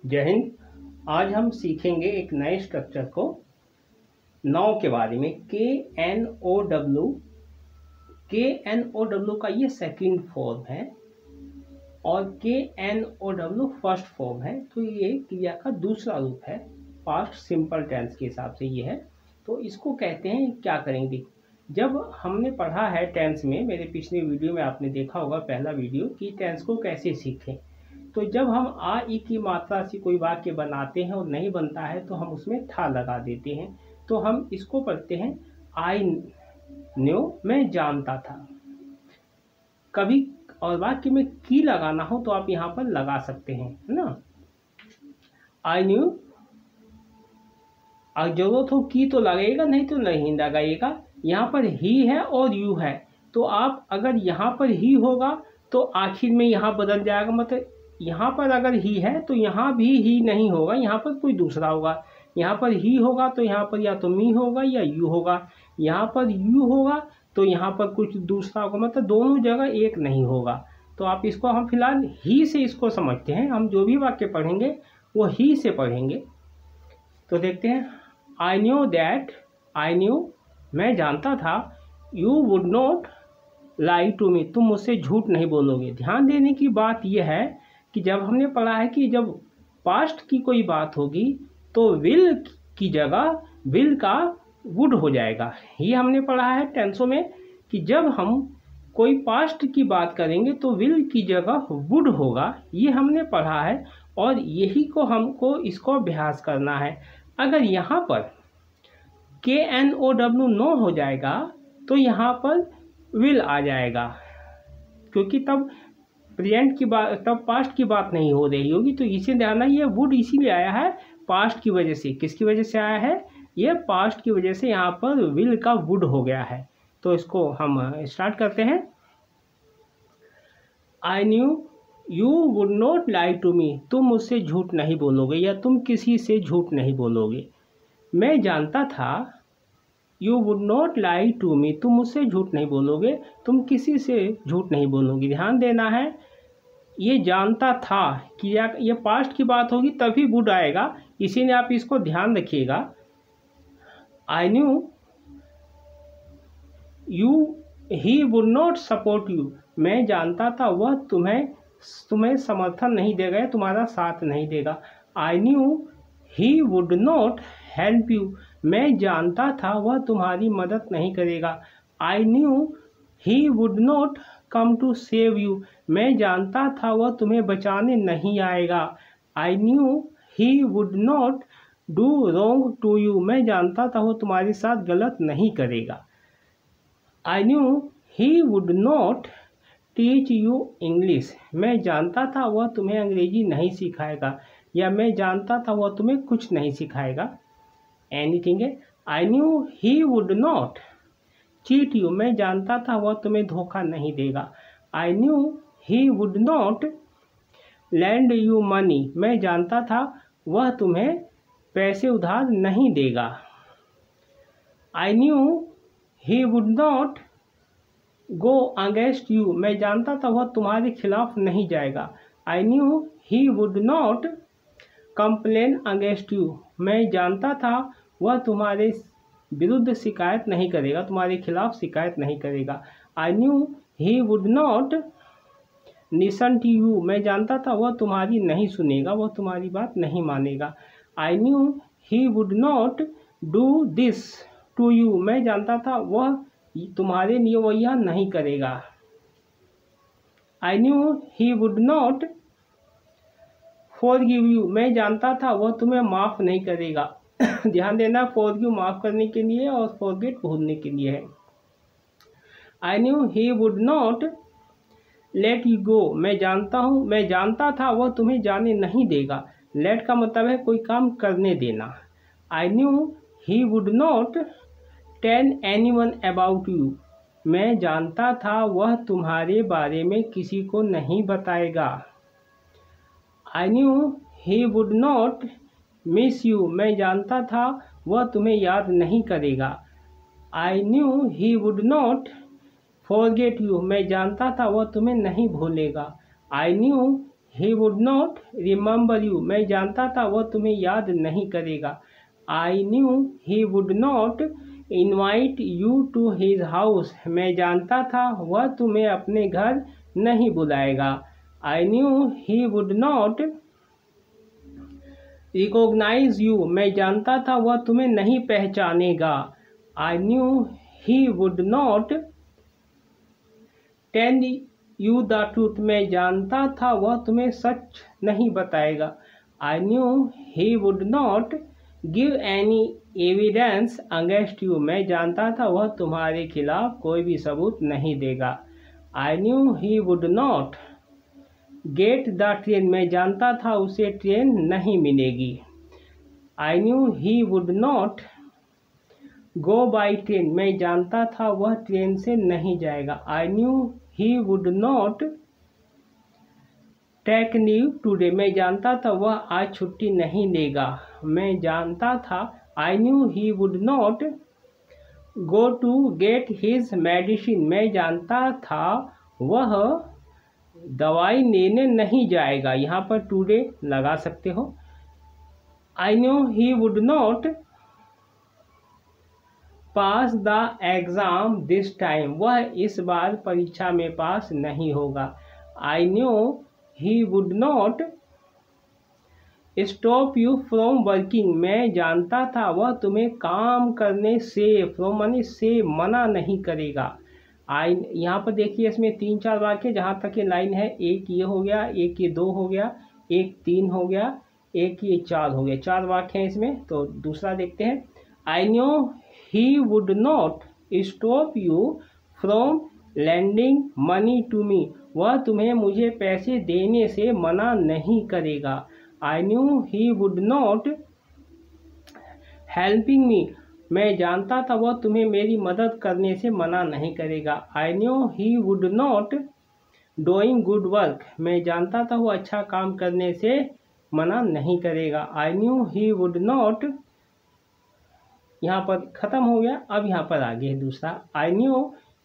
जय हिंद। आज हम सीखेंगे एक नए स्ट्रक्चर को, नाउ के बारे में। KNOW का ये सेकंड फॉर्म है और KNOW फर्स्ट फॉर्म है। तो ये क्रिया का दूसरा रूप है, पास्ट सिंपल टेंस के हिसाब से ये है। तो इसको कहते हैं, क्या करेंगे, जब हमने पढ़ा है टेंस में, मेरे पिछले वीडियो में आपने देखा होगा पहला वीडियो, कि टेंस को कैसे सीखें। तो जब हम आ ई की मात्रा से कोई वाक्य बनाते हैं और नहीं बनता है तो हम उसमें था लगा देते हैं। तो हम इसको पढ़ते हैं, आई न्यू, मैं जानता था। कभी और वाक्य में की लगाना हो तो आप यहाँ पर लगा सकते हैं, है ना। आई न्यू, अगर जरूरत हो की तो लगेगा, नहीं तो नहीं लगाइएगा। यहाँ पर ही है और यू है, तो आप अगर यहाँ पर ही होगा तो आखिर में यहाँ बदल जाएगा। मतलब यहाँ पर अगर ही है तो यहाँ भी ही नहीं होगा, यहाँ पर कोई दूसरा होगा। यहाँ पर ही होगा तो यहाँ पर या तो मी होगा या यू होगा। यहाँ पर यू होगा तो यहाँ पर कुछ दूसरा होगा, मतलब दोनों जगह एक नहीं होगा। तो आप इसको, हम फिलहाल ही से इसको समझते हैं। हम जो भी वाक्य पढ़ेंगे वो ही से पढ़ेंगे। तो देखते हैं, I knew that, I knew, मैं जानता था, you would not lie to me, तुम मुझसे झूठ नहीं बोलोगे। ध्यान देने की बात यह है कि जब हमने पढ़ा है कि जब पास्ट की कोई बात होगी तो विल की जगह विल का वुड हो जाएगा। ये हमने पढ़ा है टेंसों में कि जब हम कोई पास्ट की बात करेंगे तो विल की जगह वुड होगा। ये हमने पढ़ा है और यही को हमको इसको अभ्यास करना है। अगर यहाँ पर KNOW नो हो जाएगा तो यहाँ पर विल आ जाएगा, क्योंकि तब प्रेजेंट की बात, तब पास्ट की बात नहीं हो रही होगी। तो इसे ध्यान है, ये वुड इसीलिए आया है पास्ट की वजह से। किसकी वजह से आया है? ये पास्ट की वजह से यहाँ पर विल का वुड हो गया है। तो इसको हम स्टार्ट करते हैं। I knew you would not lie to me, तुम मुझसे झूठ नहीं बोलोगे या तुम किसी से झूठ नहीं बोलोगे। मैं जानता था, you would not lie to me, तुम मुझसे झूठ नहीं बोलोगे, तुम किसी से झूठ नहीं बोलोगे। ध्यान देना है, ये जानता था कि ये पास्ट की बात होगी तभी वुड आएगा, इसीलिए आप इसको ध्यान रखिएगा। आई knew you he would not support you, मैं जानता था वह तुम्हें समर्थन नहीं देगा या तुम्हारा साथ नहीं देगा। I knew he would not help you, मैं जानता था वह तुम्हारी मदद नहीं करेगा। I knew he would not come to save you, मैं जानता था वह तुम्हें बचाने नहीं आएगा। I knew he would not do wrong to you, मैं जानता था वह तुम्हारे साथ गलत नहीं करेगा। I knew he would not teach you English, मैं जानता था वह तुम्हें अंग्रेजी नहीं सिखाएगा या मैं जानता था वह तुम्हें कुछ नहीं सिखाएगा, एनीथिंग है। आई knew he would not cheat you, मैं जानता था वह तुम्हें धोखा नहीं देगा। I knew he would not land you money, मैं जानता था वह तुम्हें पैसे उधार नहीं देगा। I knew he would not go against you, मैं जानता था वह तुम्हारे खिलाफ नहीं जाएगा। I knew he would not complain against you, मैं जानता था वह तुम्हारे विरुद्ध शिकायत नहीं करेगा, तुम्हारे खिलाफ शिकायत नहीं करेगा। I knew he would not listen to you, मैं जानता था वह तुम्हारी नहीं सुनेगा, वह तुम्हारी बात नहीं मानेगा। I knew he would not do this to you, मैं जानता था वह तुम्हारे लिए वह यह नहीं करेगा। I knew he would not forgive you, मैं जानता था वह तुम्हें माफ़ नहीं करेगा। ध्यान देना, फॉरगिव माफ़ करने के लिए और फॉरगेट भूलने के लिए है। आई knew he would not let you go, मैं जानता था वह तुम्हें जाने नहीं देगा। लेट का मतलब है कोई काम करने देना। I knew he would not tell anyone about you, मैं जानता था वह तुम्हारे बारे में किसी को नहीं बताएगा। I knew he would not miss you, मैं जानता था वह तुम्हें याद नहीं करेगा। I knew he would not forget you, मैं जानता था वह तुम्हें नहीं भूलेगा। I knew he would not remember you, मैं जानता था वह तुम्हें याद नहीं करेगा। I knew he would not invite you to his house, मैं जानता था वह तुम्हें अपने घर नहीं बुलाएगा। I knew he would not recognize you, मैं जानता था वह तुम्हें नहीं पहचानेगा। I knew he would not tell you the truth, मैं जानता था वह तुम्हें सच नहीं बताएगा। I knew he would not give any evidence against you, मैं जानता था वह तुम्हारे खिलाफ कोई भी सबूत नहीं देगा। I knew he would not get the train, मैं जानता था उसे ट्रेन नहीं मिलेगी। I knew he would not go by train, मैं जानता था वह ट्रेन से नहीं जाएगा। I knew he would not take leave today, मैं जानता था वह आज छुट्टी नहीं लेगा। मैं जानता था। I knew he would not go to get his medicine, मैं जानता था वह दवाई लेने नहीं जाएगा। यहाँ पर टुडे लगा सकते हो। आई knew he would not pass the exam this time, वह इस बार परीक्षा में पास नहीं होगा। आई knew he would not stop you from working, मैं जानता था वह तुम्हें काम करने से, फ्रॉम मनी से, मना नहीं करेगा। आई यहाँ पर देखिए इसमें 3-4 वाक्य, जहाँ तक ये लाइन है, एक ये हो गया, एक ये 2 हो गया, एक 3 हो गया, एक ये 4 हो गया। 4 वाक्य हैं इसमें। तो दूसरा देखते हैं। I knew he would not stop you from lending money to me, वह तुम्हें मुझे पैसे देने से मना नहीं करेगा। I knew he would not helping me, मैं जानता था वह तुम्हें मेरी मदद करने से मना नहीं करेगा। I knew he would not doing good work, मैं जानता था वह अच्छा काम करने से मना नहीं करेगा। I knew he would not, यहाँ पर ख़त्म हो गया। अब यहाँ पर आगे है दूसरा। I knew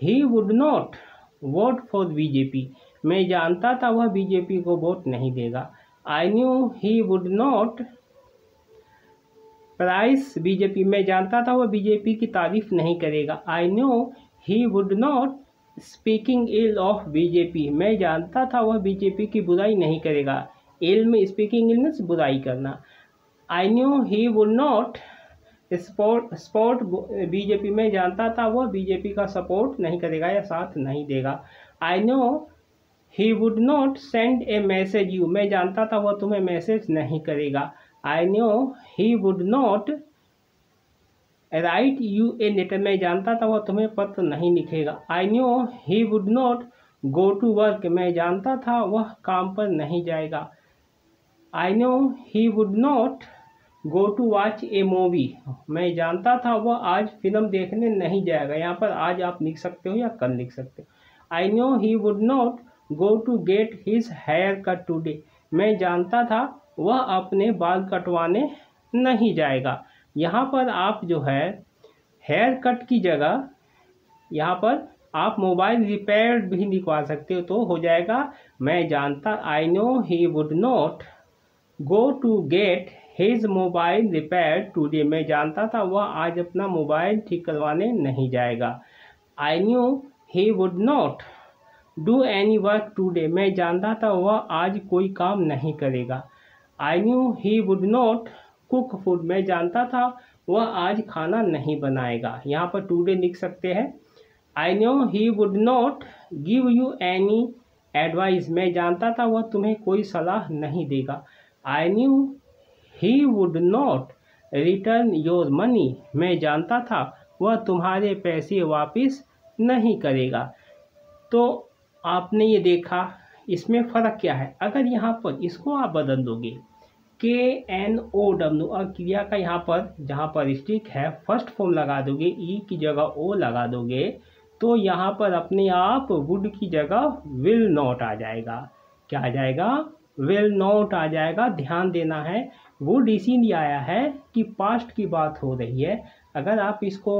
he would not vote for BJP, मैं जानता था वह बीजेपी को वोट नहीं देगा। I knew he would not praise BJP, मैं जानता था वह बीजेपी की तारीफ नहीं करेगा। I knew he would not speaking ill of BJP, मैं जानता था वह बीजेपी की बुराई नहीं करेगा। इल में स्पीकिंग इल मीन्स बुराई करना। आई knew he would not support BJP, मैं जानता था वह बीजेपी का सपोर्ट नहीं करेगा या साथ नहीं देगा। I know he would not send a message you, मैं जानता था वह तुम्हें मैसेज नहीं करेगा। I know he would not write you a letter, मैं जानता था वह तुम्हें पत्र नहीं लिखेगा। I know he would not go to work, मैं जानता था वह काम पर नहीं जाएगा। I know he would not go to watch a movie, मैं जानता था वह आज फिल्म देखने नहीं जाएगा। यहाँ पर आज आप लिख सकते हो या कल लिख सकते हो। I know he would not go to get his hair cut today, मैं जानता था वह अपने बाल कटवाने नहीं जाएगा। यहाँ पर आप जो है हेयर कट की जगह यहाँ पर आप मोबाइल रिपेयर भी लिखवा सकते हो, तो हो जाएगा मैं जानता। I know he would not go to get his mobile repair today, मैं जानता था वह आज अपना मोबाइल ठीक करवाने नहीं जाएगा। I knew he would not do any work today, मैं जानता था वह आज कोई काम नहीं करेगा। I knew he would not cook food, मैं जानता था वह आज खाना नहीं बनाएगा। यहाँ पर टूडे लिख सकते हैं। I knew he would not give you any advice, मैं जानता था वह तुम्हें कोई सलाह नहीं देगा। I knew he would not return your money, मैं जानता था वह तुम्हारे पैसे वापस नहीं करेगा। तो आपने ये देखा इसमें फ़र्क क्या है। अगर यहाँ पर इसको आप बदल दोगे KNOW और क्रिया का यहाँ पर जहाँ पर स्टिक है फर्स्ट फॉर्म लगा दोगे, ई की जगह ओ लगा दोगे, तो यहाँ पर अपने आप वुड की जगह विल नॉट आ जाएगा। क्या आ जाएगा? विल नॉट आ जाएगा। ध्यान देना है, वुड इसीलिए आया है कि पास्ट की बात हो रही है। अगर आप इसको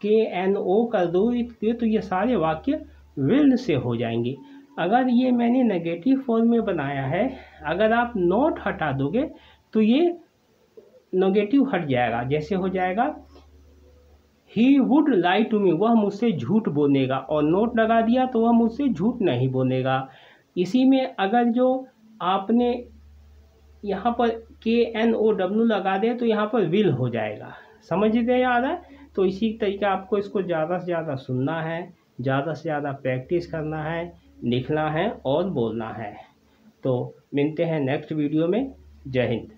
KNO कर दो तो ये सारे वाक्य विल से हो जाएंगे। अगर ये मैंने नेगेटिव फॉर्म में बनाया है, अगर आप नॉट हटा दोगे तो ये नेगेटिव हट जाएगा। जैसे हो जाएगा he would lie to me, वह मुझसे झूठ बोलेगा, और नोट लगा दिया तो वह मुझसे झूठ नहीं बोलेगा। इसी में अगर जो आपने यहाँ पर KNOW लगा दे तो यहाँ पर विल हो जाएगा। समझ गए याद है? तो इसी तरीके आपको इसको ज़्यादा से ज़्यादा सुनना है, ज़्यादा से ज़्यादा प्रैक्टिस करना है, लिखना है और बोलना है। तो मिलते हैं नेक्स्ट वीडियो में। जय हिंद।